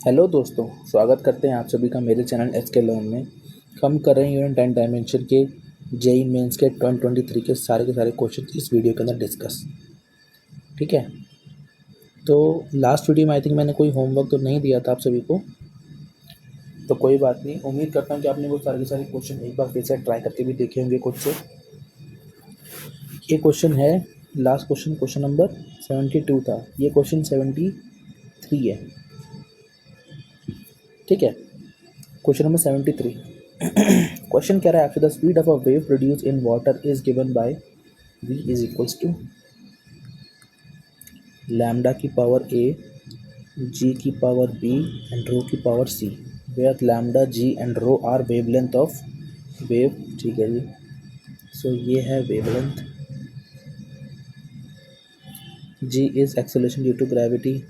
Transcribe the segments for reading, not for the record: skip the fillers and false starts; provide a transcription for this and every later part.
Hello दोस्तों, स्वागत करते हैं आप सभी का मेरे चैनल एच के लर्न में। हम कर रहे हैं यूनिट 10 डायमेंशन के जेई मेंस के 2023 के सारे क्वेश्चन इस वीडियो के अंदर डिस्कस। ठीक है, तो लास्ट वीडियो में आई थिंक मैंने कोई होमवर्क तो नहीं दिया था आप सभी को, तो कोई बात नहीं। उम्मीद करता हूँ कि आपने वो सारे क्वेश्चन एक बार फिर से ट्राई करके भी देखे होंगे खुद से। ये क्वेश्चन है लास्ट क्वेश्चन, क्वेश्चन नंबर 72 था, ये क्वेश्चन 73 है। ठीक है, क्वेश्चन नंबर 73। क्वेश्चन कह रहा है after the speed of a wave produce in water is given by v is equals to lambda की पावर a, g की पावर b एंड रो की power c, where lambda g and rho are wavelength of wave. ठीक है जी, so ये है वेवलेंथ। g is acceleration due to gravity,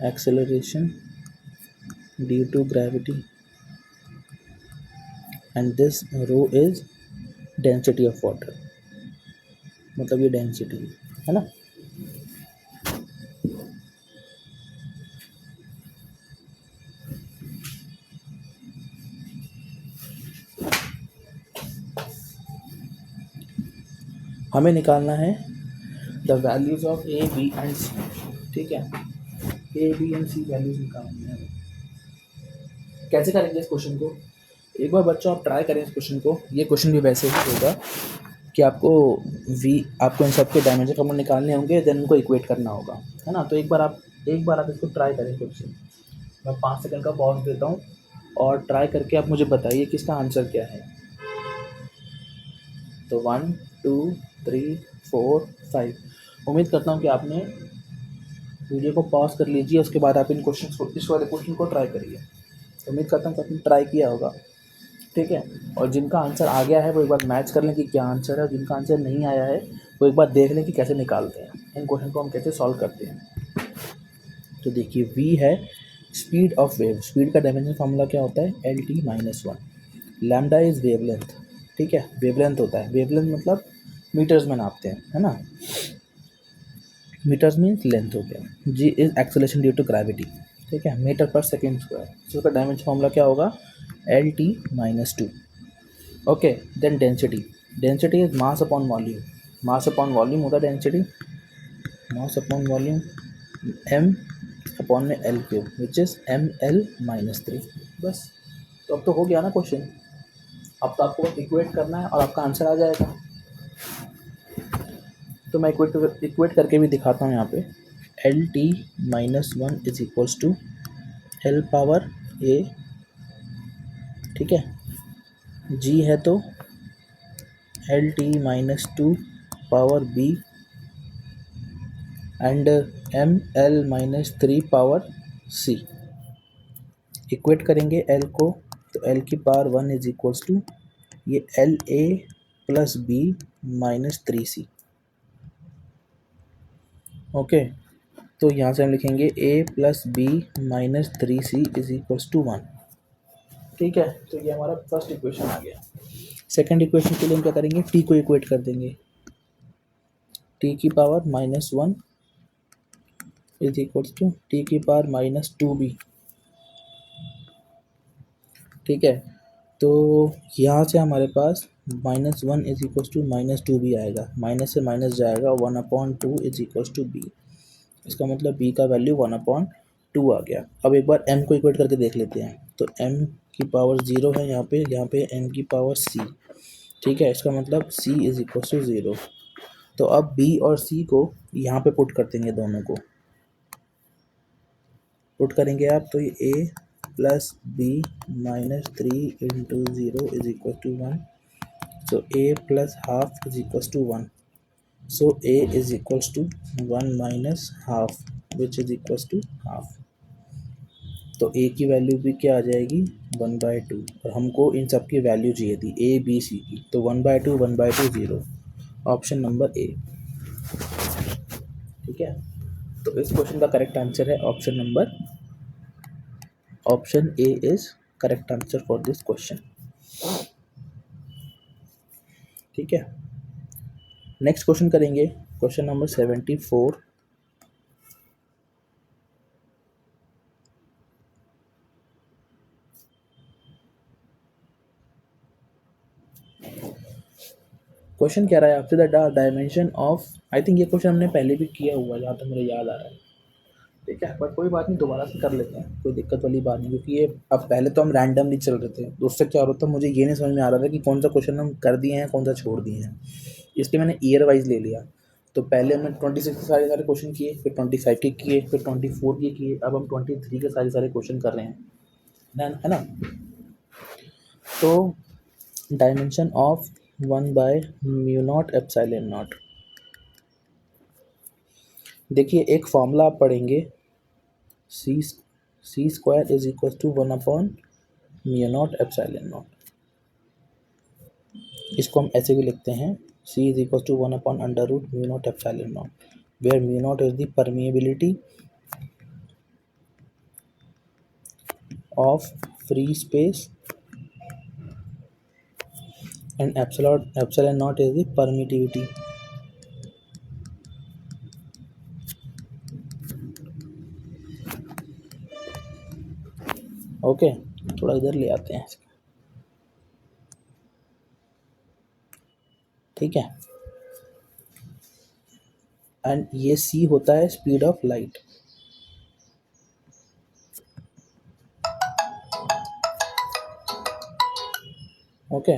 acceleration due to gravity, and this rho is density of water, मतलब ये density है ना। हमें निकालना है the values of A B and C. ठीक है, A B and C values निकालनी है। कैसे करेंगे इस क्वेश्चन को, एक बार बच्चों आप ट्राई करें इस क्वेश्चन को। ये क्वेश्चन भी वैसे ही होगा कि आपको इन सब के डायमेंशन फॉर्मूला निकालने होंगे, देन उनको इक्वेट करना होगा, है ना। तो एक बार आप इसको ट्राई करें खुद से। मैं 5 सेकंड का पॉज देता हूँ और ट्राई करके आप मुझे बताइए कि इसका आंसर क्या है। तो 1 2 3 4 5। उम्मीद करता हूँ कि आपने वीडियो को पॉज कर लीजिए, उसके बाद आप इस वाले क्वेश्चन को ट्राई करिए। उम्मीद करता हूँ कि आपने ट्राई किया होगा। ठीक है, और जिनका आंसर आ गया है वो एक बार मैच कर लें कि क्या आंसर है, और जिनका आंसर नहीं आया है वो एक बार देख लें कि कैसे निकालते हैं इन क्वेश्चन को, हम कैसे सॉल्व करते हैं। तो देखिए, v है स्पीड ऑफ वेव। स्पीड का डायमेंशन फार्मूला क्या होता है, LT-1। Lambda is wavelength. ठीक है, वेवलेंथ होता है, वेवलेंथ मतलब मीटर्स में नापते हैं, है ना। मीटर्स मीन्स लेंथ हो गया। g is acceleration due to gravity. ठीक है, मीटर पर सेकेंड स्क्वायर। तो उसका डायमेंशन फार्मूला क्या होगा, LT-2। Okay, then density. Density is mass upon volume. Mass upon volume होता है density, mass upon volume m upon में L cube which is ML-3। बस, तो अब तो हो गया ना क्वेश्चन। अब तो आपको इक्वेट करना है और आपका आंसर आ जाएगा। तो मैं इक्वेट करके भी दिखाता हूँ यहाँ पे। LT-1 is equals to L power a। ठीक है, g है तो LT-2 power b and ML-3 power c। Equate करेंगे L को, तो L की पावर 1 इज इक्वल्स टू ये LA plus b minus 3c। Okay, तो यहाँ से हम लिखेंगे a plus B minus 3c is equals to 1। ठीक है, तो ये हमारा फर्स्ट इक्वेशन आ गया। सेकंड इक्वेशन के लिए हम क्या करेंगे, t को इक्वेट कर देंगे। t की power -1 is equals to t की पावर -2b। ठीक है, तो यहाँ से हमारे पास -1 इज इक्वल्स टू -2b आएगा, माइनस से माइनस जाएगा, 1/2 इज इक्वल्स टू b। इसका मतलब b का वैल्यू 1/2 आ गया। अब एक बार m को इक्वेट करके देख लेते हैं। तो m की पावर 0 है यहाँ पे m की पावर c। ठीक है, इसका मतलब c इज इक्वल टू 0। तो अब b और c को यहाँ पे पुट कर देंगे, दोनों को पुट करेंगे आप, तो ये a plus B minus 3 into 0 is equal to 1। So a plus half is equal to 1। So a is equals to 1 minus half which is equals to half. तो a की वैल्यू भी क्या आ जाएगी, 1/2। और हमको इन सब की वैल्यू चाहिए थी a b c की, तो 1/2 1/2 0, ऑप्शन नंबर ए। ठीक है, तो इस क्वेश्चन का करेक्ट आंसर है option A is correct answer for this question. ठीक है, नेक्स्ट क्वेश्चन करेंगे, क्वेश्चन नंबर 74। क्वेश्चन कह रहा है आपसे the dimension of, I think ये क्वेश्चन हमने पहले भी किया हुआ है जहाँ तक मुझे याद आ रहा है, ठीक है, बट कोई बात नहीं, दोबारा से कर लेते हैं, कोई दिक्कत वाली बात नहीं, क्योंकि ये अब पहले तो हम रैंडमली चल रहे थे, तो उससे क्या हो रहा था, मुझे ये नहीं समझ में आ रहा था कि कौन सा क्वेश्चन हम कर दिए हैं, कौन सा छोड़ दिए हैं, इसलिए मैंने ईयर वाइज ले लिया। तो पहले हमने 26 के सारे सारे क्वेश्चन किए, फिर 25 के किए, फिर 24 के किए, अब हम 23 के सारे सारे क्वेश्चन कर रहे हैं, है ना। तो डायमेंशन ऑफ 1/μ0ε0, देखिए एक फॉर्मूला आप पढ़ेंगे, C square is equal to 1/μ0ε0, इसको हम ऐसे भी लिखते हैं, c is equal to 1/√μ0ε0, where μ0 is the permeability of free space and epsilon naught is the permittivity. Okay, थोड़ा इधर ले आते हैं, ठीक है, एंड ये c होता है स्पीड ऑफ लाइट। ओके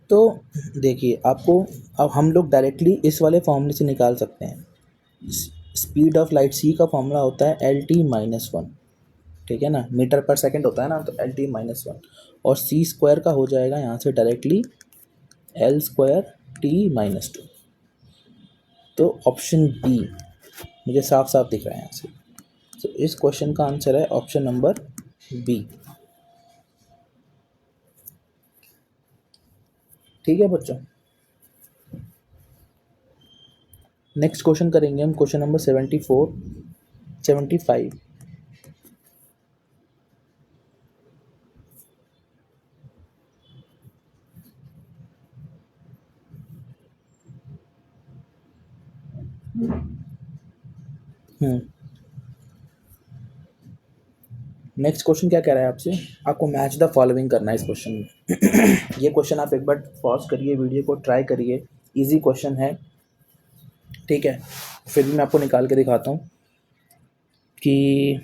तो देखिए आपको, अब हम लोग डायरेक्टली इस वाले फॉर्मूले से निकाल सकते हैं, स्पीड ऑफ लाइट c का फॉर्मूला होता है LT-1, ठीक है ना, मीटर पर सेकंड होता है ना, तो LT-1, और c स्क्वायर का हो जाएगा यहाँ से डायरेक्टली L²T-2। तो ऑप्शन बी मुझे साफ साफ दिख रहा है यहाँ से, तो इस क्वेश्चन का आंसर है ऑप्शन नंबर बी। ठीक है बच्चों, नेक्स्ट क्वेश्चन करेंगे हम, क्वेश्चन नंबर 75। नेक्स्ट क्वेश्चन क्या कह रहा है आपसे, आपको मैच द फॉलोइंग करना है इस क्वेश्चन में। ये क्वेश्चन आप एक बार पॉज करिए, वीडियो को ट्राई करिए, इजी क्वेश्चन है, ठीक है, फिर भी मैं आपको निकाल के दिखाता हूँ कि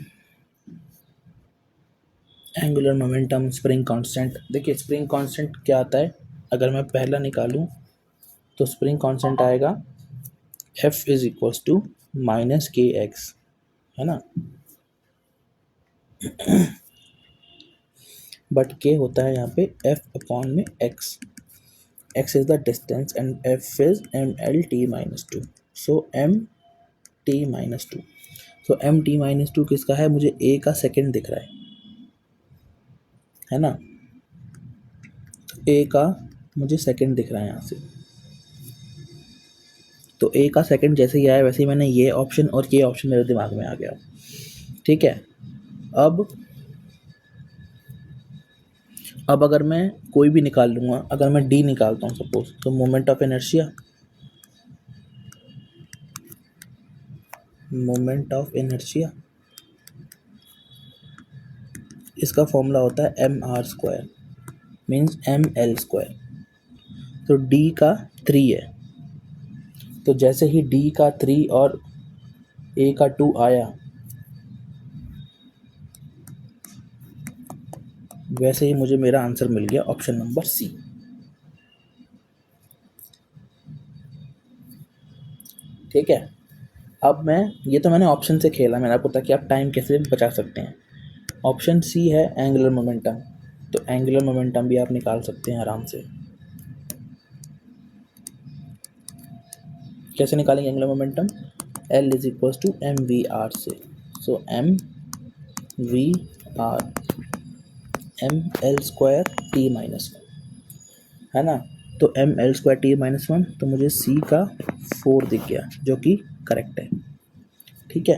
एंगुलर मोमेंटम, स्प्रिंग कांस्टेंट। देखिए स्प्रिंग कांस्टेंट क्या आता है, अगर मैं पहला निकालूं तो स्प्रिंग कांस्टेंट आएगा F is equals to -kx, है ना, बट k होता है यहाँ पे F/x, x is the distance and F is mlt-2, so mt-2, तो mt-2 किसका है, मुझे a का सेकंड दिख रहा है ना, तो a का मुझे सेकंड दिख रहा है यहाँ से, तो a का सेकंड जैसे ही आया वैसे ही मैंने ये ऑप्शन और ये ऑप्शन मेरे दिमाग में आ गया, ठीक है। अब अगर मैं कोई भी निकाल लूँगा, अगर मैं d निकालता हूँ सपोज, तो मोमेंट ऑफ इनर्शिया, इसका फॉर्मूला होता है mr², मीन्स ml², तो d का 3 है, तो जैसे ही d का 3 और a का 2 आया, वैसे ही मुझे मेरा आंसर मिल गया ऑप्शन नंबर सी। ठीक है, अब ये तो मैंने ऑप्शन से खेला, मैंने आपको ताकि आप टाइम कैसे बचा सकते हैं। ऑप्शन सी है एंगुलर मोमेंटम, तो एंगुलर मोमेंटम भी आप निकाल सकते हैं आराम से। कैसे निकालेंगे angular momentum, L is equal to mv/r से, सो mv/r ml²t-1, है ना, तो ml²t-1, तो मुझे C का 4 दिख गया जो कि करेक्ट है। ठीक है,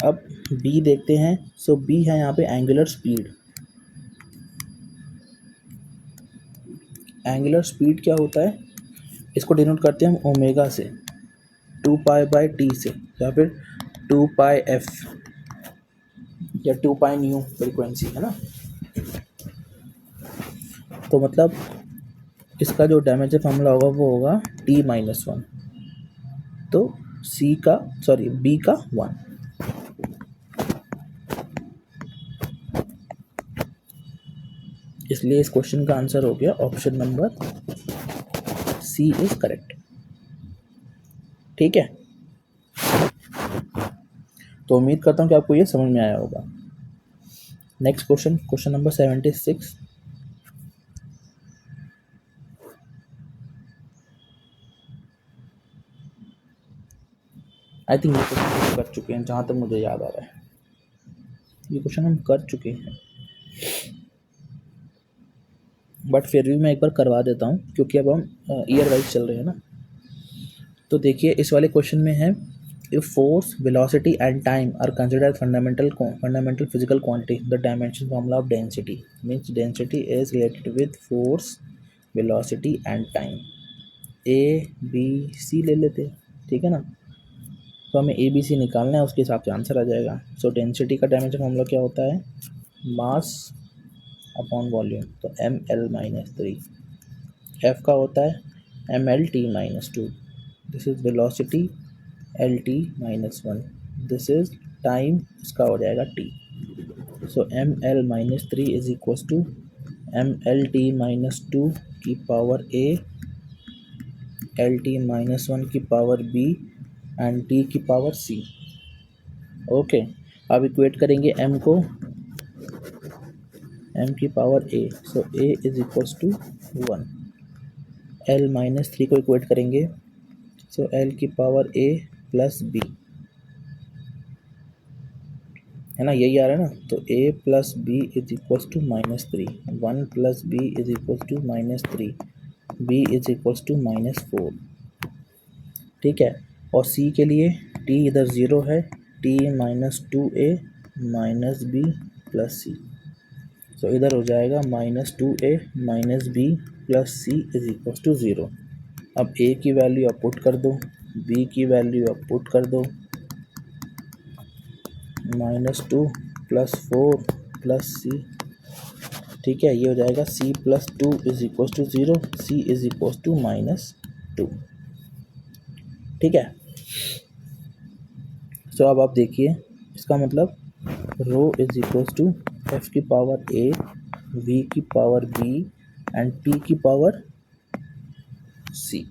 अब B देखते हैं, सो B है यहाँ पे एंगुलर स्पीड। एंगुलर स्पीड क्या होता है, इसको डिनोट करते हैं हम ओमेगा से, 2π/t से, या फिर 2πf या 2π न्यू फ्रीक्वेंसी, है ना, तो मतलब इसका जो डायमेंशन फॉर्मूला होगा वो होगा T-1, तो बी का 1। इसलिए इस क्वेश्चन का आंसर हो गया option number C is correct. ठीक है, तो उम्मीद करता हूँ कि आपको ये समझ में आया होगा। Next question number 76। I think ये क्वेश्चन हम कर चुके हैं, जहाँ तक मुझे याद आ रहा है ये क्वेश्चन हम कर चुके हैं, बट फिर भी मैं एक बार करवा देता हूँ क्योंकि अब हम ईयर वाइज चल रहे हैं ना। तो देखिए इस वाले क्वेश्चन में है, if force, velocity and time are considered fundamental physical quantity, the dimension formula of density means density is related with force, velocity and time. A B C ले लेते हैं, ठीक है ना। तो हमें ए बी सी निकालना है, उसके हिसाब से आंसर आ जाएगा। सो डेंसिटी का डायमेंशन फॉर्मूला क्या होता है, मास अपॉन वॉल्यूम, तो ml-3। एफ का होता है mlt-2। This is velocity lt-1। This is time, इसका हो जाएगा t। So ml-3 is equal to mlt-2 की पावर a, lt-1 की पावर b एंड t की पावर c। ओके, अब इक्वेट करेंगे m को, m की power a, so a is equals to 1। l-3 को इक्वेट करेंगे, सो l की पावर a प्लस b, है ना, यही आ रहा है ना। तो a plus B is equals to -3, 1 plus B is equals to -3, b is equals to -4। ठीक है, और c के लिए t इधर 0 है, t -2a minus B plus C, so इधर हो जाएगा -2a minus B plus C is equals to 0। अब a की वैल्यू आप पुट कर दो, b की वैल्यू आप पुट कर दो, -2 प्लस 4 प्लस सी। ठीक है, ये हो जाएगा c plus 2 is equals to 0, c is equals to -2। ठीक है, सो अब आप देखिए इसका मतलब rho is equals to F की पावर a, v की पावर b एंड t की पावर c।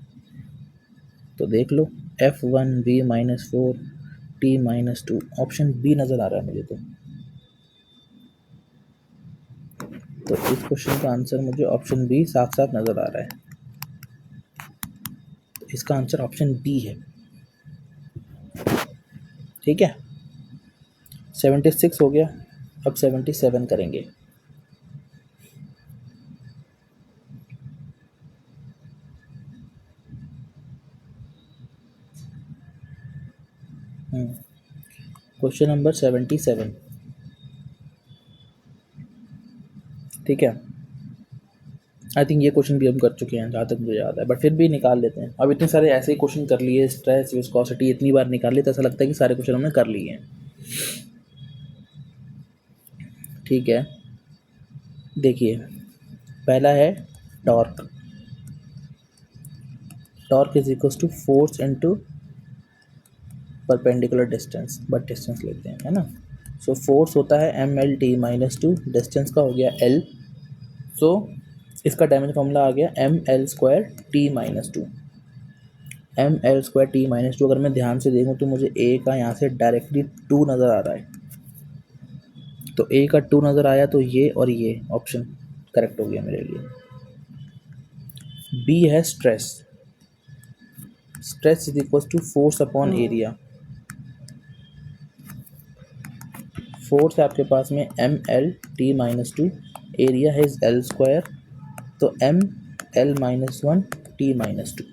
तो देख लो f1 v -4 t -2, option B नज़र आ रहा है मुझे। तो इस क्वेश्चन का आंसर मुझे ऑप्शन बी साफ साफ नज़र आ रहा है, तो इसका आंसर ऑप्शन बी है। ठीक है, 76 हो गया, अब 77 करेंगे। Question number 77। ठीक है, आई थिंक ये क्वेश्चन भी हम कर चुके हैं जहाँ तक मुझे याद है, बट फिर भी निकाल लेते हैं। अब इतने सारे ऐसे ही क्वेश्चन कर लिए, स्ट्रेस, विस्कोसिटी इतनी बार निकाल लिए तो ऐसा लगता है कि सारे क्वेश्चन हमने कर लिए हैं। ठीक है, देखिए पहला है torque. Torque is equals to force into perpendicular distance, but distance लेते हैं, है ना। सो फोर्स होता है mlt-2, डिस्टेंस का हो गया l, सो इसका डायमेंशन फॉर्मूला आ गया ml²t-2। ml²t-2 अगर मैं ध्यान से देखूं तो मुझे a का यहाँ से डायरेक्टली 2 नज़र आ रहा है, तो a का 2 नज़र आया, तो ये और ये ऑप्शन करेक्ट हो गया मेरे लिए। b है stress, stress is equal to force upon area. Force है आपके पास में mlt-2, एरिया है l², तो ml-1t-2।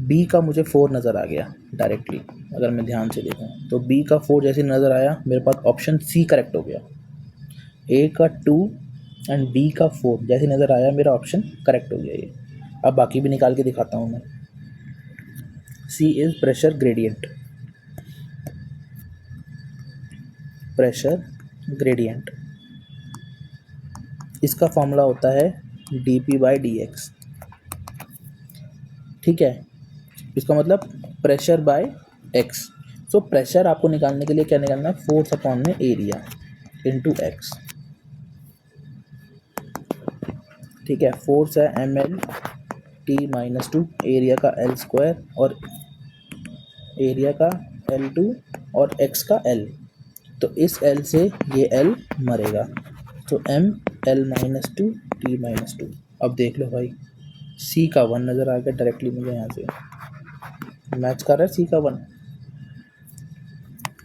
b का मुझे 4 नज़र आ गया डायरेक्टली, अगर मैं ध्यान से देखूं तो b का 4 जैसे नज़र आया, मेरे पास ऑप्शन c करेक्ट हो गया। a का 2 एंड b का 4 जैसे नज़र आया, मेरा ऑप्शन करेक्ट हो गया ये। अब बाकी भी निकाल के दिखाता हूँ मैं। c is pressure gradient, pressure gradient, इसका फॉर्मूला होता है d p by d x. ठीक है, इसका मतलब pressure by x. So pressure आपको निकालने के लिए क्या निकालना है, फोर्स अपॉन में एरिया इंटू एक्स। ठीक है, फोर्स है M L T minus two, area का एल स्क्वायर और एरिया का एल टू और एक्स का एल। तो इस एल से ये एल मरेगा, तो M L minus two T minus two. अब देख लो भाई, सी का वन नज़र आ गया डायरेक्टली मुझे, यहाँ से मैच कर रहा है सी का one.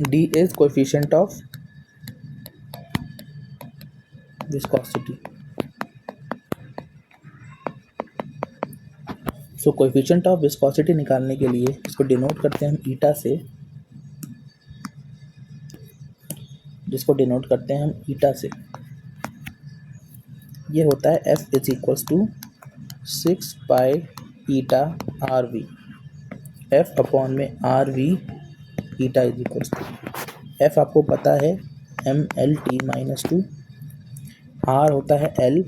D is coefficient of viscosity. So coefficient of viscosity निकालने के लिए इसको डिनोट करते हैं हम ईटा से, जिसको डिनोट करते हैं हम ईटा से। ये होता है F is equals to 6 pi eta R V. F upon में R V eta is equals to, F आपको पता है M L T minus two, R होता है L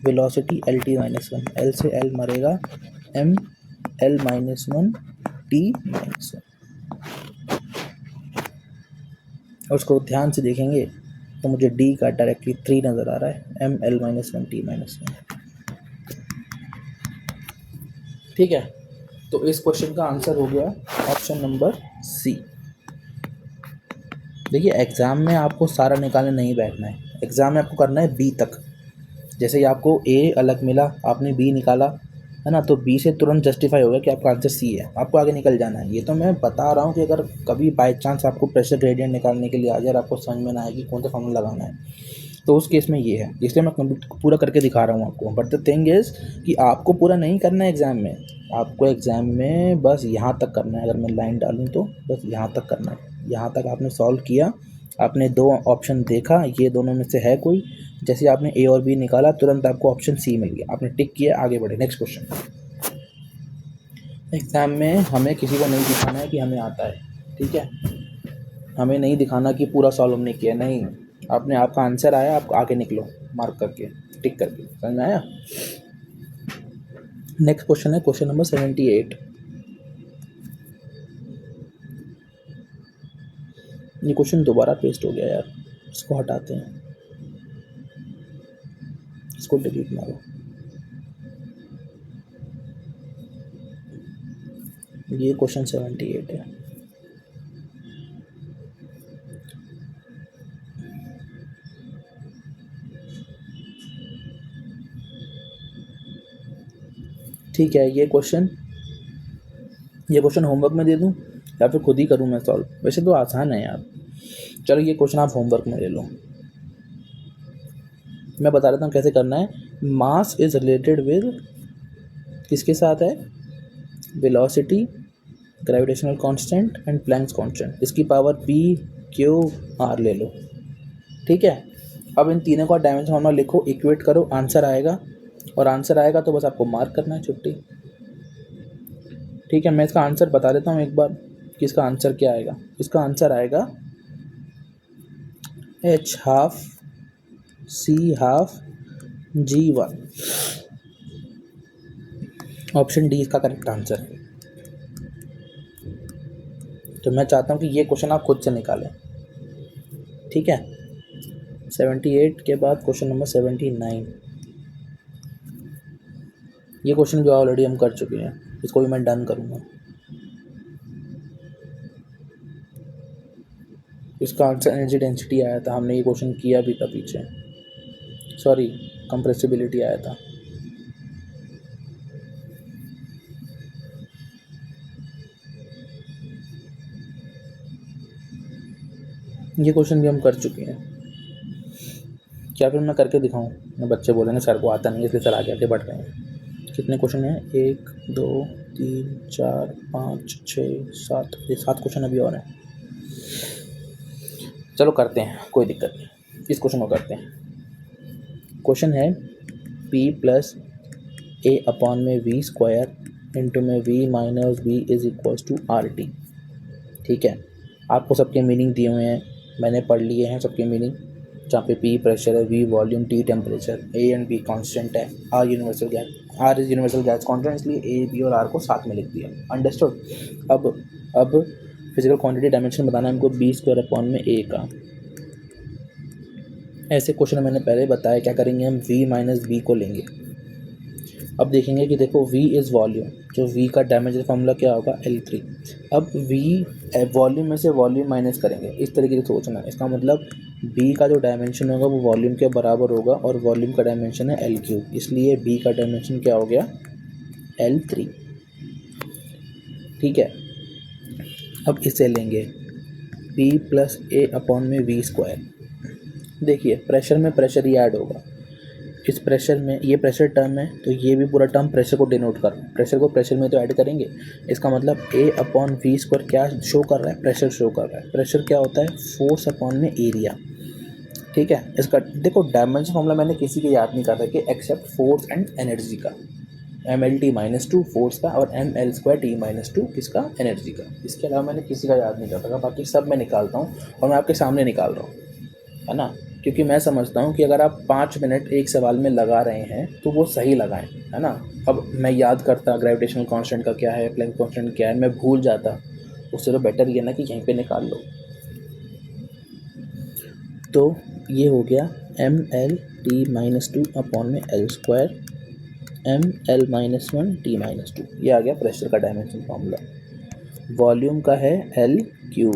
velocity L T minus one, L से एल मरेगा, M L minus one T minus one. और उसको ध्यान से देखेंगे तो मुझे डी का डायरेक्टली 3 नज़र आ रहा है, M L minus one T minus one. ठीक है, तो इस क्वेश्चन का आंसर हो गया ऑप्शन नंबर सी। देखिए, एग्ज़ाम में आपको सारा निकालने नहीं बैठना है, एग्ज़ाम में आपको करना है बी तक। जैसे ही आपको ए अलग मिला, आपने बी निकाला, है ना, तो बी से तुरंत जस्टिफाई हो गया कि आपका आंसर सी है, आपको आगे निकल जाना है। ये तो मैं बता रहा हूँ कि अगर कभी बाई चांस आपको प्रेशर ग्रेडियंट निकालने के लिए आ जाए, आपको समझ में ना आए कि कौन सा फॉर्मूला लगाना है, तो उस केस में ये है, इसलिए मैं पूरा करके दिखा रहा हूँ आपको। बट द थिंग इज़ कि आपको पूरा नहीं करना है एग्ज़ाम में, आपको एग्ज़ाम में बस यहाँ तक करना है। अगर मैं लाइन डालूँ तो बस यहाँ तक करना है, यहाँ तक आपने सॉल्व किया, आपने 2 ऑप्शन देखा, ये दोनों में से है कोई, जैसे आपने ए और बी निकाला तुरंत आपको ऑप्शन सी मिल गया, आपने टिक किया, आगे बढ़े। Next question. एग्ज़ाम में हमें किसी को नहीं दिखाना है कि हमें आता है, ठीक है, हमें नहीं दिखाना कि पूरा सॉल्व हमने किया, नहीं, आपने आपका आंसर आया, आप आगे निकलो मार्क करके, टिक करके। समझ में आया? नेक्स्ट क्वेश्चन है क्वेश्चन नंबर 78। ये क्वेश्चन दोबारा पेस्ट हो गया यार, इसको हटाते हैं, इसको डिलीट मारो। ये क्वेश्चन 78 है। ठीक है, ये क्वेश्चन होमवर्क में दे दूं या फिर खुद ही करूं मैं सॉल्व? वैसे तो आसान है यार, चलो ये क्वेश्चन आप होमवर्क में ले लो। मैं बता देता हूँ कैसे करना है। मास इज रिलेटेड विद किसके साथ है, velocity, gravitational constant and Planck's constant. इसकी पावर पी क्यू आर ले लो, ठीक है। अब इन तीनों का डायमेंशन फॉर्मूला लिखो, इक्वेट करो, आंसर आएगा, और आंसर आएगा तो बस आपको मार्क करना है, छुट्टी। ठीक है, मैं इसका आंसर बता देता हूँ एक बार कि इसका आंसर क्या आएगा। इसका आंसर आएगा h half c half g1। Option D इसका करेक्ट आंसर है। तो मैं चाहता हूँ कि ये क्वेश्चन आप खुद से निकालें, ठीक है। 78 के बाद क्वेश्चन नंबर 79। ये क्वेश्चन भी ऑलरेडी हम कर चुके हैं, इसको भी मैं डन करूँगा। इसका आंसर एनर्जी डेंसिटी आया था, हमने ये क्वेश्चन किया भी था पीछे, सॉरी कंप्रेसिबिलिटी आया था। ये क्वेश्चन भी हम कर चुके हैं, क्या फिर मैं करके दिखाऊं? मैं बच्चे बोलेंगे सर को आता नहीं है इसलिए सर आगे बढ़ रहे हैं। कितने क्वेश्चन हैं? 1 2 3 4 5 6 7, ये 7 क्वेश्चन अभी और हैं। चलो करते हैं, कोई दिक्कत नहीं, इस क्वेश्चन को करते हैं। क्वेश्चन है P प्लस ए अपॉन में वी स्क्वायर इंटू में V minus V is equals to R T. ठीक है, आपको सबके मीनिंग दिए हुए हैं, मैंने पढ़ लिए हैं सबके मीनिंग। जहाँ पे P प्रेशर है, V volume, T temperature, A and B constant है, R universal gas, R is universal gas constant, इसलिए A, B और R को साथ में लिख दिया। अंडरस्टूड। अब फिजिकल क्वांटिटी डायमेंशन बताना है हमको B स्क्वायर अपॉन में A का। ऐसे क्वेश्चन मैंने पहले बताया, क्या करेंगे हम V माइनस B को लेंगे। अब देखेंगे कि देखो V इज़ वॉल्यूम, जो V का डायमेंशन फॉर्मूला क्या होगा L3। अब V वॉल्यूम में से वॉल्यूम माइनस करेंगे, इस तरीके से सोचना है। इसका मतलब B का जो डायमेंशन होगा वो वॉल्यूम के बराबर होगा और वॉल्यूम का डायमेंशन है L3, इसलिए B का डायमेंशन क्या हो गया L3। ठीक है, अब इसे लेंगे P प्लस A अपॉन में V स्क्वायर। देखिए प्रेशर में प्रेशर ही ऐड होगा, इस प्रेशर में ये प्रेशर टर्म है तो ये भी पूरा टर्म प्रेशर को डिनोट कर रहा है, प्रेशर को प्रेशर में तो ऐड करेंगे। इसका मतलब A अपॉन V स्क्वायर क्या शो कर रहा है, प्रेशर शो कर रहा है। प्रेशर क्या होता है, फोर्स अपॉन में एरिया। ठीक है, इसका देखो डायमेंशन फॉर्मूला मैंने किसी के याद नहीं कर रहा कि एक्सेप्ट फोर्स एंड एनर्जी का, MLT-2 फोर्स का और ML2T-2 किसका, एनर्जी का। इसके अलावा मैंने किसी का याद नहीं कर रहा, बाकी सब मैं निकालता हूँ और मैं आपके सामने निकाल रहा हूँ, है ना। क्योंकि मैं समझता हूँ कि अगर आप 5 मिनट एक सवाल में लगा रहे हैं तो वो सही लगाएं, है ना। अब मैं याद करता ग्रेविटेशनल कांस्टेंट का क्या है, प्लैंक कांस्टेंट क्या है, मैं भूल जाता, उससे तो बेटर ये ना कि यहीं पे निकाल लो। तो ये हो गया MLT-2 अपॉन में L स्क्वायर ML-1T-2, ये आ गया प्रेशर का डायमेंशन फॉर्मूला। वॉल्यूम का है L³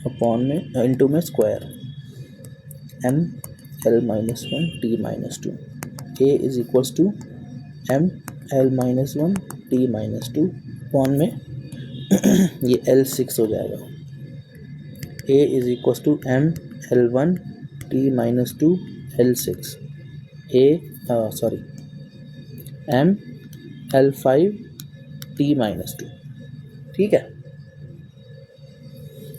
अपॉन में इंटू में square ML-1T-2, A is equals to ML-1T-2 upon में ये L6 हो जाएगा। A is equals to ML-1T-2 L6 ML5T-2। ठीक है,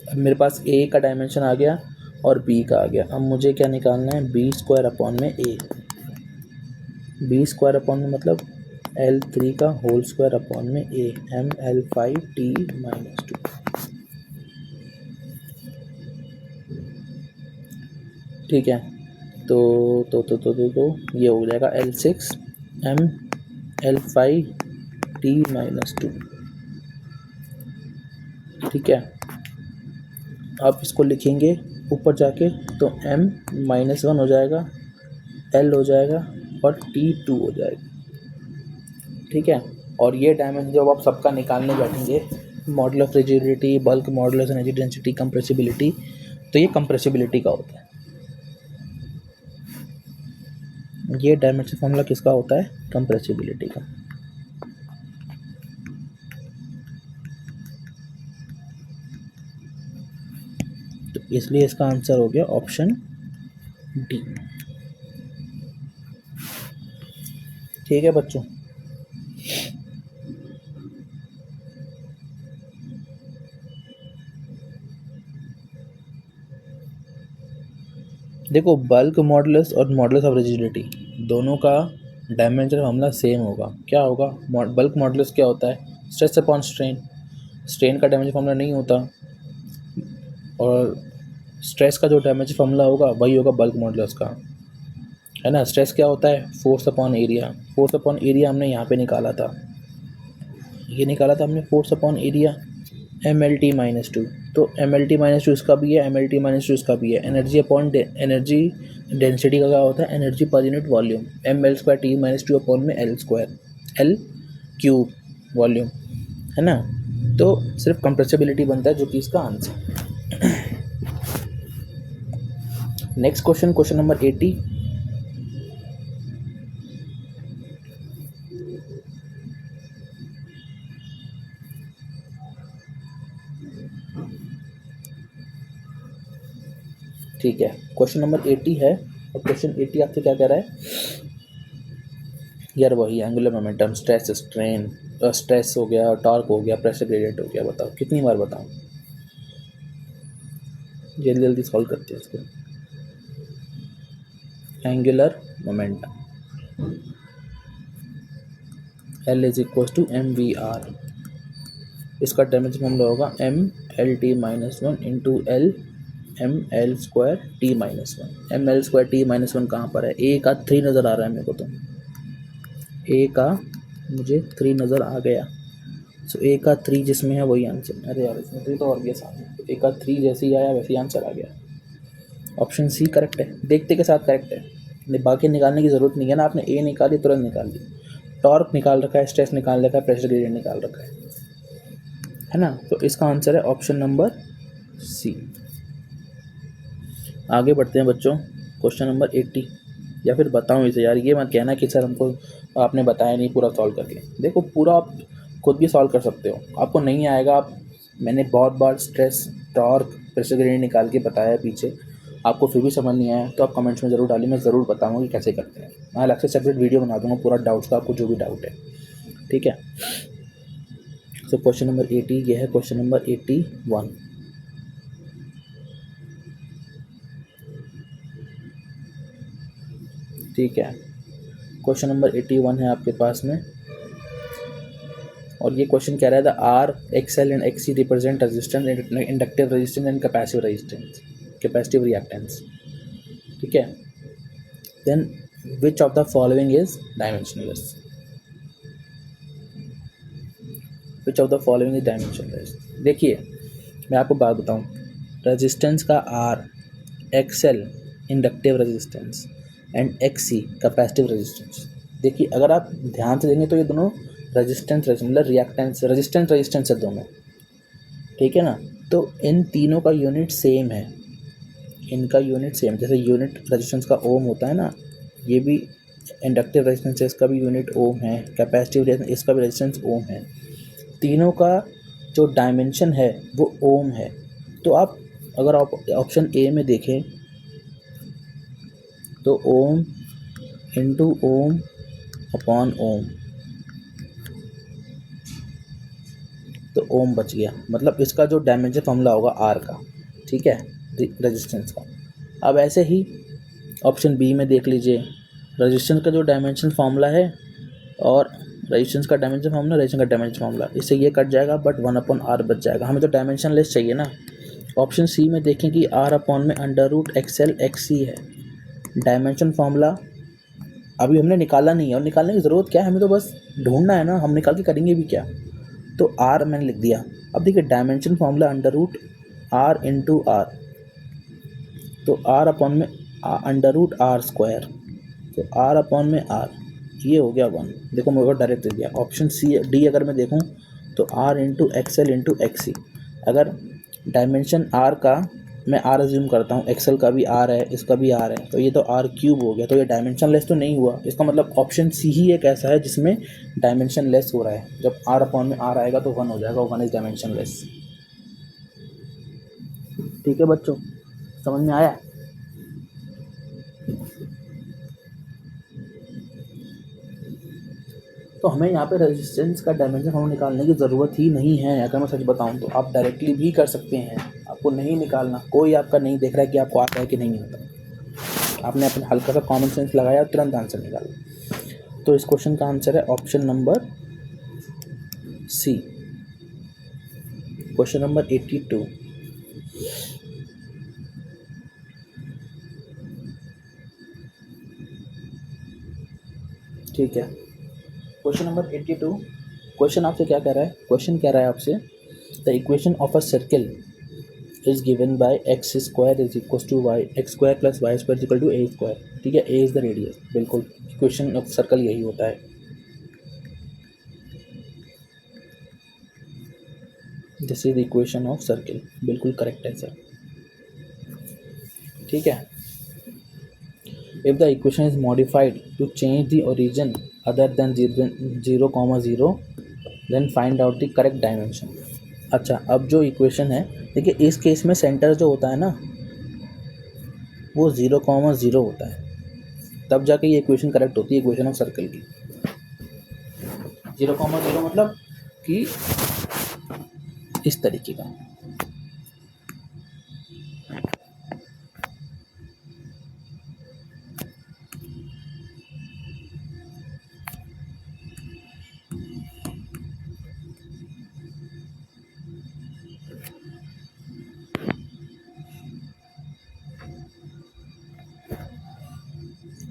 अब मेरे पास A का डायमेंशन आ गया और B का आ गया। अब मुझे क्या निकालना है, B स्क्वायर अपॉन में A। B स्क्वायर अपॉन में मतलब L3 का होल स्क्वायर अपॉन में A ML5T-2। ठीक है, तो ये हो जाएगा L6 ML5T-2। ठीक है, आप इसको लिखेंगे ऊपर जाके तो M-1 हो जाएगा, L हो जाएगा और T2 हो जाएगा। ठीक है, और ये डायमेंशन जब आप सबका निकालने बैठेंगे, model of rigidity, bulk modulus, energy density, compressibility, तो ये कंप्रेसिबिलिटी का होता है। ये डायमेंशन फॉर्मूला किसका होता है, कंप्रेसिबिलिटी का। तो इसलिए इसका आंसर हो गया ऑप्शन डी। ठीक है बच्चों, देखो बल्क मॉडुलस और मॉडुलस ऑफ रिजिडिटी दोनों का डायमेंशन फॉर्मूला सेम होगा। क्या होगा, बल्क मॉडुलस क्या होता है, स्ट्रेस अपॉन स्ट्रेन। स्ट्रेन का डायमेंशन फॉर्मूला नहीं होता, और स्ट्रेस का जो डायमेंशन फॉर्मूला होगा वही होगा बल्क मॉडुलस का, है ना। स्ट्रेस क्या होता है, force upon area. Force upon area हमने यहाँ पे निकाला था, ये निकाला था हमने फोर्स अपॉन एरिया MLT-2। तो MLT-2 इसका भी है, MLT-2 इसका भी है। एनर्जी अपॉन एनर्जी डेंसिटी का क्या होता है, energy per unit volume, ML2T-2 upon में L स्क्वायर L³ वॉल्यूम, है ना। तो सिर्फ कंप्रेसिबिलिटी बनता है, जो कि इसका answer. Next question, question number 80। ठीक है, क्वेश्चन नंबर 80 है, और क्वेश्चन 80 आपसे क्या कह रहा है यार, वही angular momentum, stress, strain, stress हो गया, टॉर्क हो गया, प्रेशर ग्रेडियंट हो गया। बताओ कितनी बार बताऊं, जल्दी जल्दी सॉल्व करते हैं इसको। Angular momentum L is equal to MVR, इसका डायमेंशन फॉर्मूला होगा MLT-1 into L ml²t-1। ml²t-1 कहाँ पर है? ए का 3 नज़र आ रहा है मेरे को, तो ए का मुझे 3 नज़र आ गया। सो ए का 3 जिसमें है वही आंसर। अरे यार इसमें 3 तो और भी आसान है। तो ए का 3 जैसे ही आया वैसे ही आंसर आ गया। ऑप्शन सी करेक्ट है, देखते के साथ करेक्ट है। बाकी निकालने की ज़रूरत नहीं है ना, आपने ए निकाली तुरंत निकाल ली। टॉर्क निकाल रखा है, स्ट्रेस निकाल रखा है, प्रेशर ग्रेडियंट निकाल रखा है ना। तो इसका आंसर है ऑप्शन नंबर सी। आगे बढ़ते हैं बच्चों, क्वेश्चन नंबर 80। या फिर बताऊं इसे, यार ये मत कहना कि सर हमको आपने बताया नहीं पूरा सॉल्व करके। देखो पूरा आप खुद भी सॉल्व कर सकते हो, आपको नहीं आएगा आप, मैंने बहुत बार स्ट्रेस, टॉर्क, प्रेशर ग्रेडियंट निकाल के बताया है पीछे, आपको फिर भी समझ नहीं आया तो आप कमेंट्स में ज़रूर डालिए, मैं ज़रूर बताऊँगा कि कैसे करते हैं। मैं अलग से सेपरेट वीडियो बना दूँगा पूरा डाउट्स का, आपको जो भी डाउट है, ठीक है। सो क्वेश्चन नंबर 80 ये है, क्वेश्चन नंबर 81। ठीक है, क्वेश्चन नंबर 81 है आपके पास में, और ये क्वेश्चन कह रहा है the R, X L and X C represent resistance, inductive resistance and capacitive resistance, capacitive reactance. ठीक है, then which of the following is dimensionless? Which of the following is dimensionless? देखिए मैं आपको बात बताऊं, रेजिस्टेंस का R, X L inductive resistance and X C capacitive resistance. देखिए अगर आप ध्यान से देंगे तो ये दोनों रेजिस्टेंस मतलब रिएक्टेंस, रेजिस्टेंस है दोनों, ठीक है ना। तो इन तीनों का यूनिट सेम है, इनका यूनिट सेम, जैसे यूनिट रेजिस्टेंस का ओम होता है ना, ये भी इंडक्टिव रेजिस्टेंस है, इसका भी यूनिट ओम है, कैपेसिटिव रेजिस्टेंस इसका भी रेजिस्टेंस ओम है। तीनों का जो डायमेंशन है वो ओम है। तो आप अगर आप ऑप्शन ए में देखें तो ओम इंटू ओम अपॉन ओम, तो ओम बच गया, मतलब इसका जो डायमेंशन फॉर्मूला होगा आर का, ठीक है, रेजिस्टेंस का। अब ऐसे ही ऑप्शन बी में देख लीजिए, रेजिस्टेंस का जो डायमेंशन फार्मूला है और रेजिस्टेंस का डायमेंशन फार्मूला, रेजिस्टेंस का डायमेंशन फार्मूला, इससे ये कट जाएगा बट 1/r बच जाएगा। हमें तो डायमेंशन लेस चाहिए ना। ऑप्शन सी में देखें कि r/में √XL XC है, डायमेंशन फार्मूला अभी हमने निकाला नहीं है और निकालने की ज़रूरत क्या है, हमें तो बस ढूंढना है ना, हम निकाल के करेंगे भी क्या। तो r मैंने लिख दिया। अब देखिए dimension formula √r into R, तो r/√r², तो r/r ये हो गया 1। देखो मेरे को डायरेक्ट दे दिया। ऑप्शन सी डी अगर मैं देखूं तो r into X L into X C, अगर डायमेंशन r का मैं r अज्यूम करता हूँ, एक्सएल का भी r है, इसका भी r है, तो ये तो r³ हो गया, तो ये डायमेंशन लेस तो नहीं हुआ। इसका मतलब ऑप्शन सी ही एक ऐसा है जिसमें डायमेंशन लेस हो रहा है। जब r/r आएगा तो 1 हो जाएगा, 1 इज डायमेंशन लेस। ठीक है बच्चों, समझ में आया? तो हमें यहाँ पे रेजिस्टेंस का डायमेंशन फार्मूला निकालने की ज़रूरत ही नहीं है। अगर मैं सच बताऊँ तो आप डायरेक्टली भी कर सकते हैं, आपको नहीं निकालना, कोई आपका नहीं देख रहा है कि आपको आता है कि नहीं आता। आपने अपना हल्का सा कॉमन सेंस लगाया, तुरंत आंसर निकाला। तो इस क्वेश्चन का आंसर है option number C, question number 82। ठीक है, क्वेश्चन नंबर 82। क्वेश्चन आपसे क्या कह रहा है? क्वेश्चन कह रहा है आपसे the equation of a circle is given by x² is equal to y, x² plus y² equal to a²। ठीक है, a इज़ द रेडियस। बिल्कुल इक्वेशन ऑफ सर्कल यही होता है। This is the equation of circle, बिल्कुल correct है sir. ठीक है, if the equation is modified to change the origin other than 0,0 then find out the correct dimension. अच्छा, अब जो इक्वेशन है, देखिए इस केस में सेंटर जो होता है ना वो 0,0 होता है, तब जाके ये इक्वेशन करेक्ट होती है, इक्वेशन ऑफ सर्कल की। 0,0 मतलब कि इस तरीके का।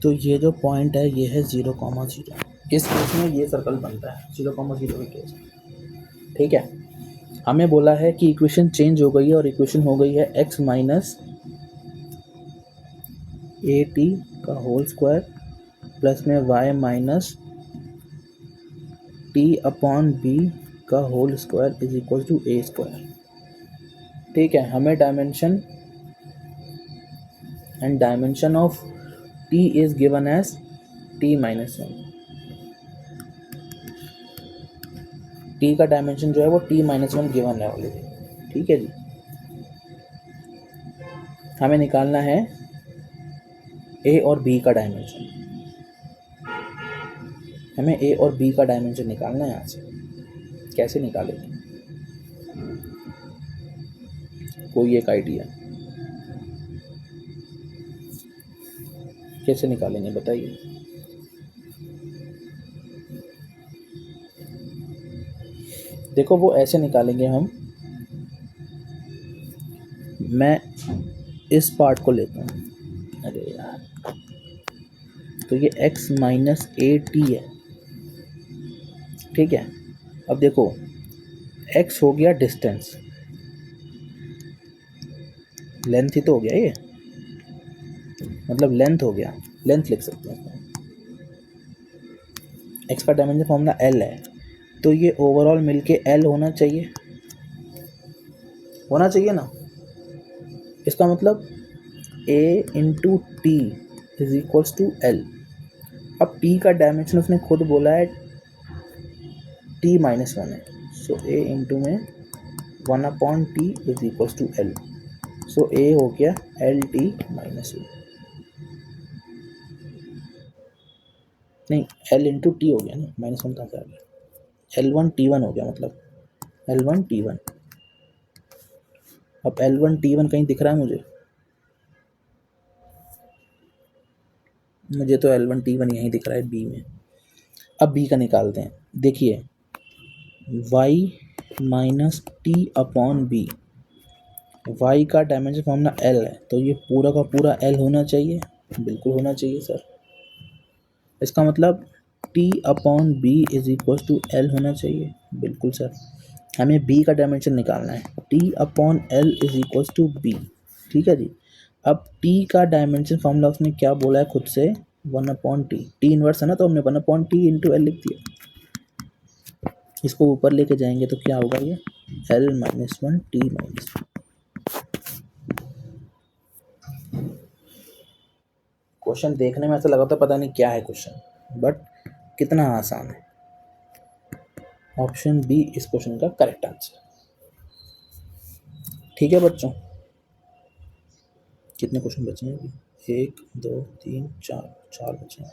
तो ये जो पॉइंट है ये है 0,0। इस केस में ये सर्कल बनता है 0,0 के केस में। ठीक है, हमें बोला है कि इक्वेशन चेंज हो गई है और इक्वेशन हो गई है x माइनस ए टी का होल स्क्वायर प्लस में y minus T upon B का whole square is equal to A square. ठीक है, हमें dimension and dimension of t is given as t minus 1। t का डायमेंशन जो है वो t माइनस 1 गिवन है ऑलरेडी। ठीक है जी, हमें निकालना है a और b का डायमेंशन। हमें a और b का डायमेंशन निकालना है यहाँ से। कैसे निकालेंगे, कोई एक आइडिया कैसे निकालेंगे बताइए। देखो वो ऐसे निकालेंगे हम, मैं इस पार्ट को लेता हूँ। अरे यार, तो ये x माइनस ए टी है। ठीक है, अब देखो x हो गया डिस्टेंस, लेंथ ही तो हो गया ये, मतलब लेंथ हो गया, लेंथ लिख सकते हैं इसमें। x का डायमेंशन फॉर्मूला l है, तो ये ओवरऑल मिलके l होना चाहिए, होना चाहिए ना। इसका मतलब a into T is equals to l। अब t का डायमेंशन उसने खुद बोला है t माइनस 1 है, सो a इंटू में 1 upon T is equals to l। So a हो गया एल टी माइनस 1, नहीं l इंटू टी हो गया ना, माइनस 1 कहाँ से आ गया, L1 T1 हो गया, मतलब L1 T1। अब L1 T1 कहीं दिख रहा है मुझे तो L1 T1 यहीं दिख रहा है B में। अब B का निकालते हैं। देखिए y minus T upon B, y का डायमेंशन फॉर्मूला l है, तो ये पूरा का पूरा l होना चाहिए, बिल्कुल होना चाहिए सर। इसका मतलब t upon B is equal to l होना चाहिए, बिल्कुल सर। हमें b का डायमेंशन निकालना है, t upon l is equal to b। ठीक है जी, अब t का डायमेंशन फॉर्मूला उसने क्या बोला है खुद से, 1 अपॉन टी, टी इनवर्स है ना, तो हमने 1 अपॉन टी इंटू एल लिख दिया। इसको ऊपर लेके जाएंगे तो क्या होगा, ये l minus 1 T minus 1। Question देखने में ऐसा लगा था पता नहीं क्या है क्वेश्चन, बट कितना आसान है। ऑप्शन बी इस क्वेश्चन का करेक्ट आंसर। ठीक है बच्चों, कितने क्वेश्चन बचे हैं अभी, 1 2 3 4 बचे हैं।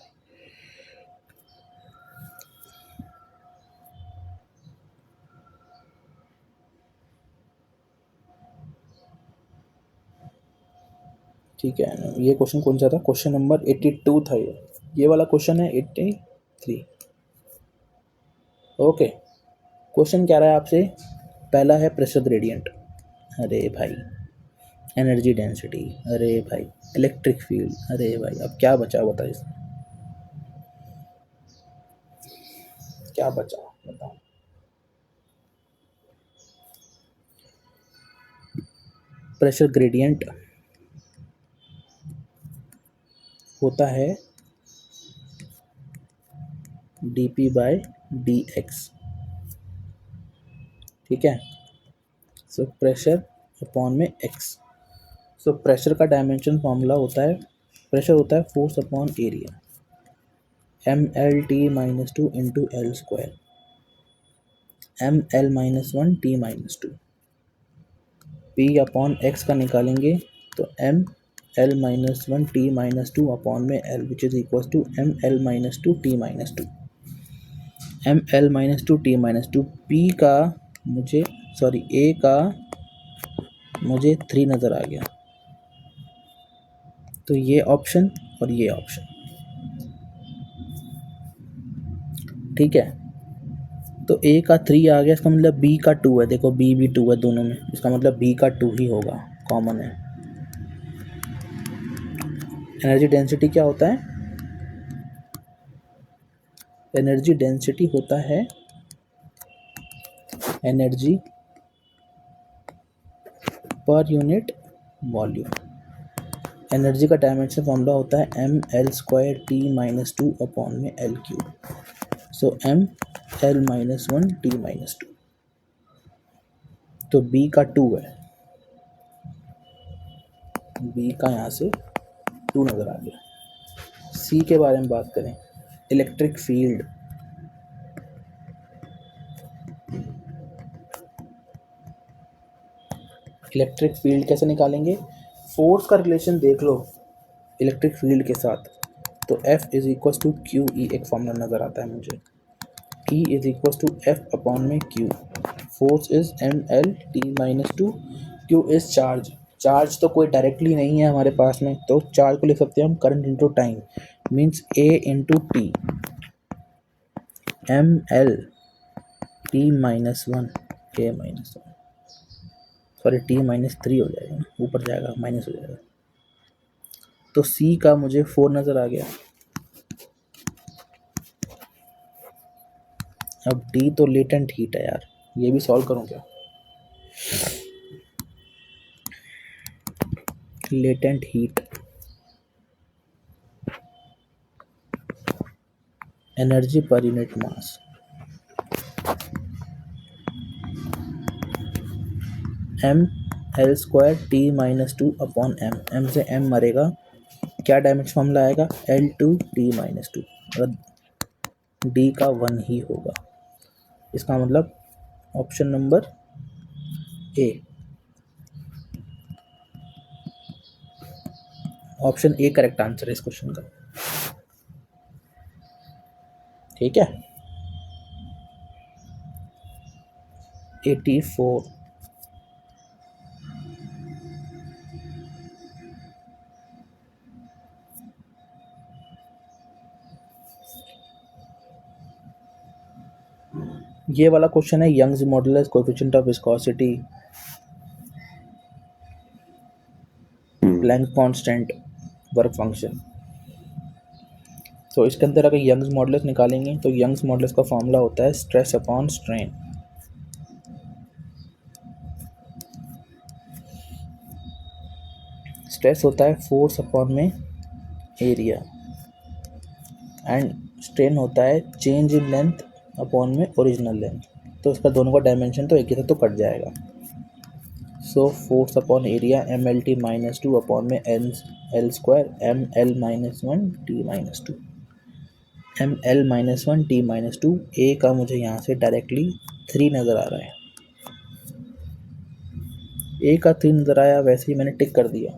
ठीक है, ये क्वेश्चन कौन सा था, क्वेश्चन नंबर 82 था ये वाला क्वेश्चन है 83। ओके, क्वेश्चन क्या रहा है आपसे, पहला है प्रेशर ग्रेडियंट, अरे भाई एनर्जी डेंसिटी, अरे भाई इलेक्ट्रिक फील्ड, अरे भाई अब क्या बचा बताओ, इसमें क्या बचा बताओ। प्रेशर ग्रेडियंट होता है dp बाय dx। ठीक है, सो प्रेशर अपॉन में x। सो प्रेशर का डायमेंशन फॉर्मूला होता है, प्रेशर होता है force upon area, mlt minus 2 into L square, ml minus 1 T minus 2। p upon x का निकालेंगे तो m l minus 1 T minus 2 upon में l which is equal to m l minus 2 T minus 2, m l minus 2 T minus 2। p का मुझे a का मुझे 3 नज़र आ गया, तो ये ऑप्शन और ये ऑप्शन। ठीक है, तो a का 3 आ गया, इसका मतलब b का 2 है, देखो b भी 2 है दोनों में, इसका मतलब b का 2 ही होगा, कॉमन है। एनर्जी डेंसिटी क्या होता है, एनर्जी डेंसिटी होता है energy per unit volume. Energy का डायमेंशन फॉर्मूला होता है mL²T-2/L³। सो mL-1T-2। तो B का 2 है, B का यहाँ से 2 नज़र आ गया। C के बारे में बात करें, इलेक्ट्रिक फील्ड। इलेक्ट्रिक फील्ड कैसे निकालेंगे? फोर्स का रिलेशन देख लो इलेक्ट्रिक फील्ड के साथ, तो F is equal to Q E एक फॉर्मूला नज़र आता है मुझे। E is equal to F/Q। Force is mL/T-2। Q is charge. Charge तो कोई डायरेक्टली नहीं है हमारे पास में, तो चार्ज को लिख सकते हैं हम current into time, means A into T. mL/T-1 A-1, sorry T-3 हो जाएगा ना, ऊपर जाएगा माइनस हो जाएगा। तो C का मुझे 4 नज़र आ गया। अब D तो लेटेंट हीट है यार, ये भी सॉल्व करूँ क्या? Latent heat, energy per unit mass, mL²T-2/m। m से m मरेगा, क्या डायमेंशन फॉर्मूला आएगा? L2T-2, और D का 1 ही होगा। इसका मतलब option number A, option A correct answer है इस क्वेश्चन का। ठीक है, 84। ये वाला क्वेश्चन है Young's modulus, coefficient of viscosity, Planck constant, work function. तो इसके अंदर अगर यंग्स मॉडुलस निकालेंगे तो यंग्स मॉडुलस का फॉर्मूला होता है स्ट्रेस अपॉन स्ट्रेन। स्ट्रेस होता है फोर्स अपॉन में एरिया, एंड स्ट्रेन होता है चेंज इन लेंथ अपॉन में ओरिजिनल लेंथ। तो इसका दोनों का डायमेंशन तो एक ही था, तो कट जाएगा। So force upon area mL/T-2 upon में L² mL-1T-2। mL-1T-2, A का मुझे यहाँ से डायरेक्टली 3 नज़र आ रहा है। A का 3 नज़र आया, वैसे ही मैंने टिक कर दिया।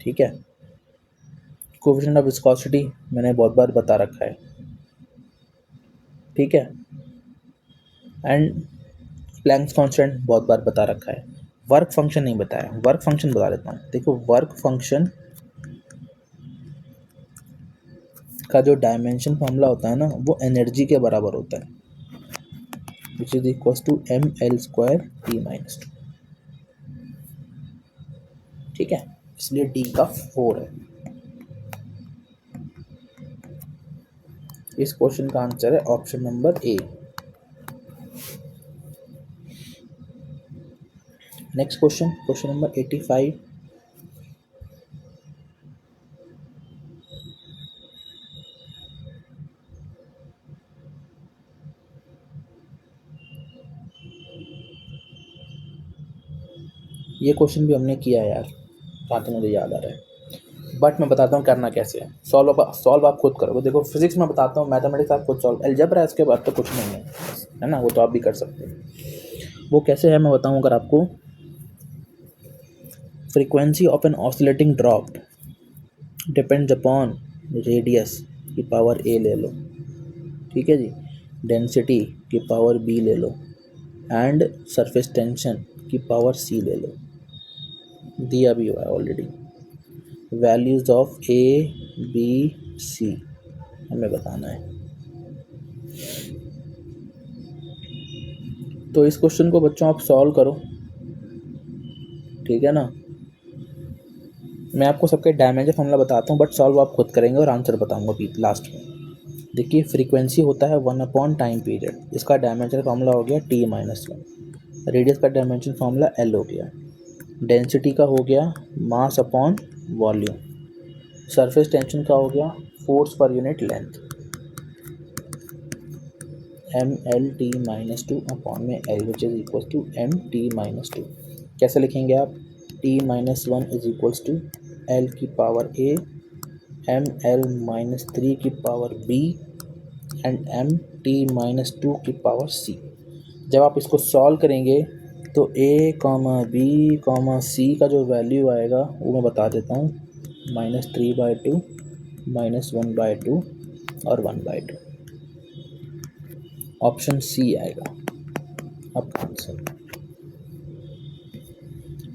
ठीक है, कोएफिशिएंट ऑफ विस्कोसिटी मैंने बहुत बार बता रखा है। ठीक है, एंड प्लैंक्स कांस्टेंट बहुत बार बता रखा है। वर्क फंक्शन नहीं बताया, वर्क फंक्शन बता देता हूँ। देखो, वर्क फंक्शन का जो डायमेंशन फॉर्मूला होता है ना, वो एनर्जी के बराबर होता है, विच इज इक्वल टू mL²T-2। ठीक है, इसलिए डी का 4 है। इस क्वेश्चन का आंसर है option number A. Next question, question number 85। ये क्वेश्चन भी हमने किया है यार, कहाँ तक मुझे याद आ रहा है, बट मैं बताता हूँ करना कैसे है। सॉल्व आप खुद करोगे। देखो, फिजिक्स में बताता हूँ, मैथमेटिक्स आप खुद सॉल्व, अलजेब्रा है, इसके बाद तो कुछ नहीं है ना, वो तो आप भी कर सकते हैं। वो कैसे है मैं बताऊँ अगर आपको। Frequency of an oscillating drop depends upon radius की पावर ए ले लो, ठीक है जी, डेंसिटी की पावर बी ले लो, एंड सरफेस टेंशन की पावर सी ले लो। दिया भी हुआ है already. Values of A B C हमें बताना है। तो इस क्वेश्चन को बच्चों आप सॉल्व करो, ठीक है ना। मैं आपको सबके डायमेंशन फॉर्मूला बताता हूँ, बट सॉल्व आप खुद करेंगे और आंसर बताऊँगा अभी लास्ट में। देखिए फ्रीक्वेंसी होता है 1 टाइम पीरियड, इसका डायमेंशन फॉर्मूला हो गया t-1, रेडियस का डायमेंशन फॉर्मूला l हो गया, डेंसिटी का हो गया mass upon volume, surface tension का हो गया फोर्स पर यूनिट लेंथ, mlt-2 अपॉन में l which is equal to mt-2। कैसे लिखेंगे आप? t-1 is equals to l की पावर a ml-3 की पावर b एंड mt-2 की पावर c। जब आप इसको सॉल्व करेंगे तो a, b, c का जो वैल्यू आएगा वो मैं बता देता हूँ, -3/2, -1/2 और 1/2। ऑप्शन सी आएगा आपका आंसर।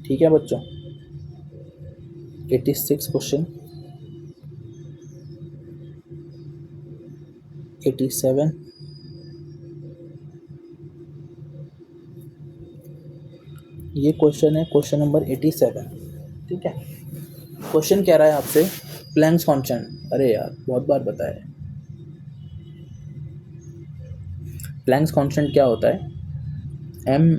ठीक है बच्चों। 86 क्वेश्चन, 87, ये क्वेश्चन है क्वेश्चन नंबर 87। ठीक है। क्वेश्चन कह रहा है आपसे प्लैंक्स कांस्टेंट, अरे यार बहुत बार बताया है। प्लैंक्स कांस्टेंट क्या होता है? m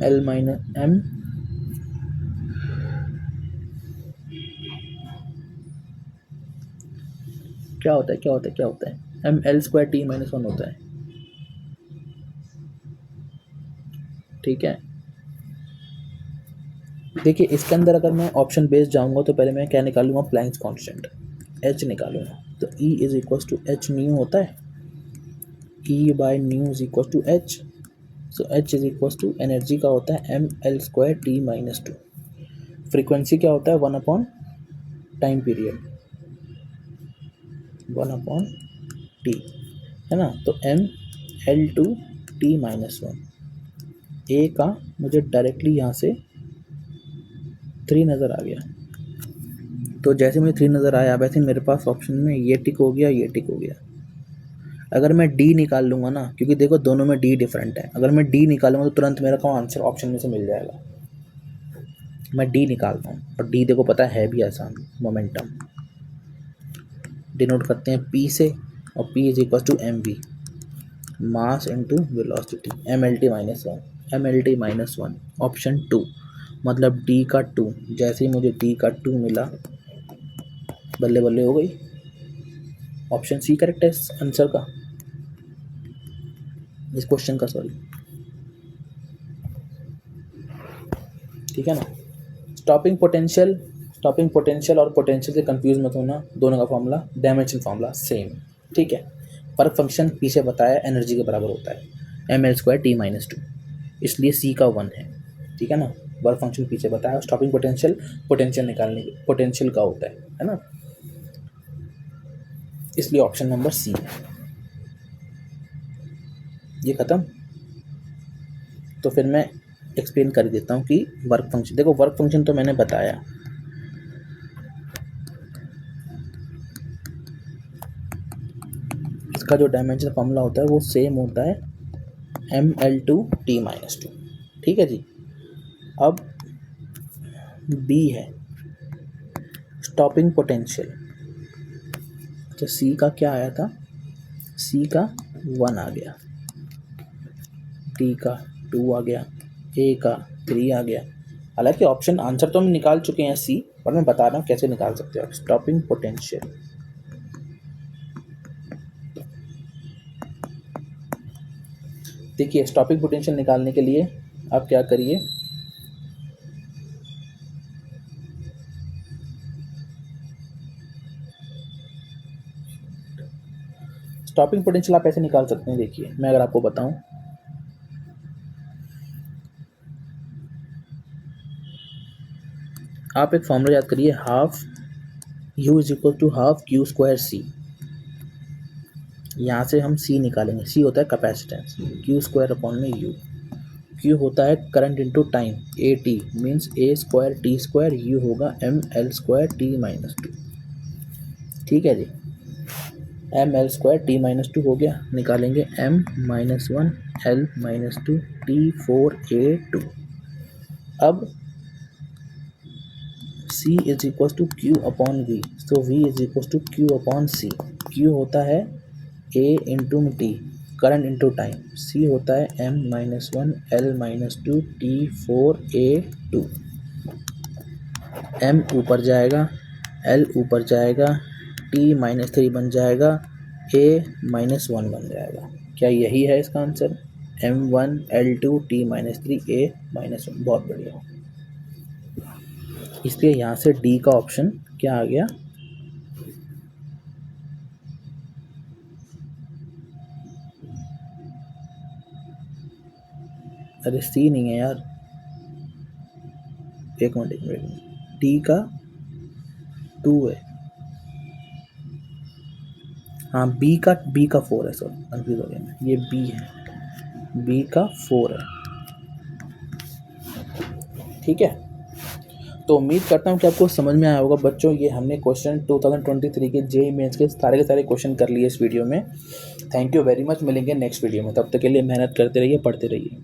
क्या होता है ml²t-1 होता है। ठीक है। देखिए इसके अंदर अगर मैं ऑप्शन बेस्ड जाऊंगा तो पहले मैं क्या निकालूंगा? प्लैंक्स कांस्टेंट h निकालूंगा। तो E is equal to h nu होता है, E/न्यू is equal to h। So h is equal to energy का होता है ml²t-2। फ्रीक्वेंसी क्या होता है? 1 टाइम पीरियड, 1/t है ना। तो ml/t-1, a का मुझे डायरेक्टली यहाँ से 3 नज़र आ गया। तो जैसे मुझे 3 नज़र आया वैसे मेरे पास ऑप्शन में ये टिक हो गया, ये टिक हो गया। अगर मैं डी निकाल लूँगा ना, क्योंकि देखो दोनों में डी डिफरेंट है, अगर मैं डी निकालूंगा तो तुरंत मेरा को आंसर ऑप्शन में से मिल जाएगा। मैं डी निकालता हूँ और डी देखो पता है भी आसान, मोमेंटम डिनोट करते हैं P से, और P is equal to mv, mass into velocity, mlt-1 option 2, मतलब D का 2। जैसे ही मुझे D का 2 मिला, बल्ले बल्ले हो गई। ऑप्शन सी करेक्ट है इस आंसर का, इस क्वेश्चन का, सॉरी। ठीक है ना। स्टॉपिंग पोटेंशियल और पोटेंशियल से कंफ्यूज मत होना, दोनों का फॉर्मूला डायमेंशन फॉर्मूला सेम। ठीक है। वर्क फंक्शन पीछे बताया एनर्जी के बराबर होता है ml²t-2, इसलिए सी का 1 है। ठीक है ना। वर्क फंक्शन पीछे बताया, स्टॉपिंग पोटेंशियल निकालने पोटेंशियल का होता है ना, इसलिए ऑप्शन नंबर सी है। ये खत्म। तो फिर मैं एक्सप्लेन कर देता हूँ कि वर्क फंक्शन, देखो वर्क फंक्शन तो मैंने बताया, इसका जो डायमेंशन फॉर्मूला होता है वो सेम होता है ml/t-2। ठीक है जी। अब बी है स्टॉपिंग पोटेंशियल। तो सी का क्या आया था? सी का 1 आ गया, टी का 2 आ गया, ए का 3 आ गया। हालांकि ऑप्शन आंसर तो हम निकाल चुके हैं सी, पर मैं बता रहा हूँ कैसे निकाल सकते हो आप स्टॉपिंग पोटेंशियल। देखिए स्टॉपिंग पोटेंशियल निकालने के लिए आप क्या करिए, स्टॉपिंग पोटेंशियल आप ऐसे निकाल सकते हैं। देखिए मैं अगर आपको बताऊं, आप एक फॉर्मूला याद करिए, half u is equal to half q²c। यहाँ से हम c निकालेंगे, c होता है कैपेसिटेंस, q² u, q होता है current into time, at means a²t², u होगा ml²t-2। ठीक है जी। ml²t-2 हो गया, निकालेंगे m-1 l-2 t4a2। अब C is equal to Q upon V, तो V is equal to Q upon C. Q होता है A into T, current into time. C होता है M-1 L-2 T4A2। M ऊपर जाएगा, L ऊपर जाएगा, T-3 बन जाएगा, A-1 बन जाएगा। क्या यही है इसका answer? M1 L2 T-3 A-1। बहुत बढ़िया। इसलिए यहाँ से डी का ऑप्शन क्या आ गया? अरे सी नहीं है यार, एक मिनट। डी का 2 है। हाँ बी का 4 है, सॉरी कंफ्यूज हो गया मैं, ये बी है, बी का 4 है। ठीक है, तो उम्मीद करता हूँ कि आपको समझ में आया होगा बच्चों। ये हमने क्वेश्चन 2023 के जेईई मेंस के सारे क्वेश्चन कर लिए इस वीडियो में। Thank you very much. मिलेंगे नेक्स्ट वीडियो में, तब तक के लिए मेहनत करते रहिए, पढ़ते रहिए।